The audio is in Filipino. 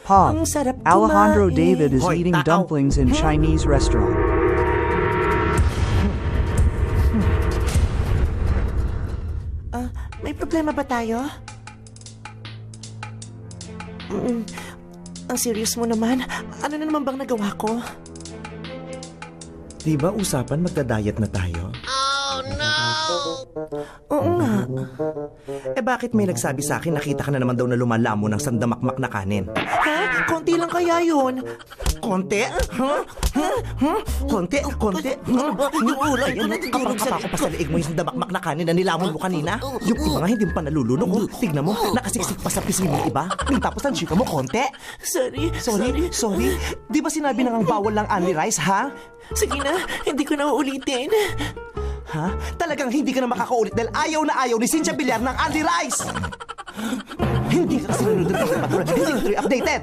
Hog. Ang sarap Alejandro kumain. David is Hoy, eating tao. dumplings in Chinese restaurant. May problema ba tayo? Ang serious mo naman. Ano na naman bang nagawa ko? Di ba usapan magda-diet na tayo? Oo nga. Eh bakit may nagsabi sa akin nakita ka na naman daw na lumalamo ng sandamakmak na kanin? Ha? Konti lang kaya yun. Konti? Huh? Konti? Konti? Yung ulo, ayan, kapal-kapal ko pa sa liig mo yung sandamakmak na kanin na nilamon mo kanina. Yung iba nga hindi mo pa nalulunok. Oh. Tignan mo, nakasiksik pa sa pisngi ng iba. Tapos ang chika mo, konti. Sorry. Di ba sinabi na ngang bawal lang only rice, ha? Sige na, hindi ko na uulitin. Ha? Talagang hindi ka na makakaulit dahil ayaw na ayaw ni Cynthia Villar ng only rice! Hindi ka kasi nanonood ng mga patulad. Hindi ka updated!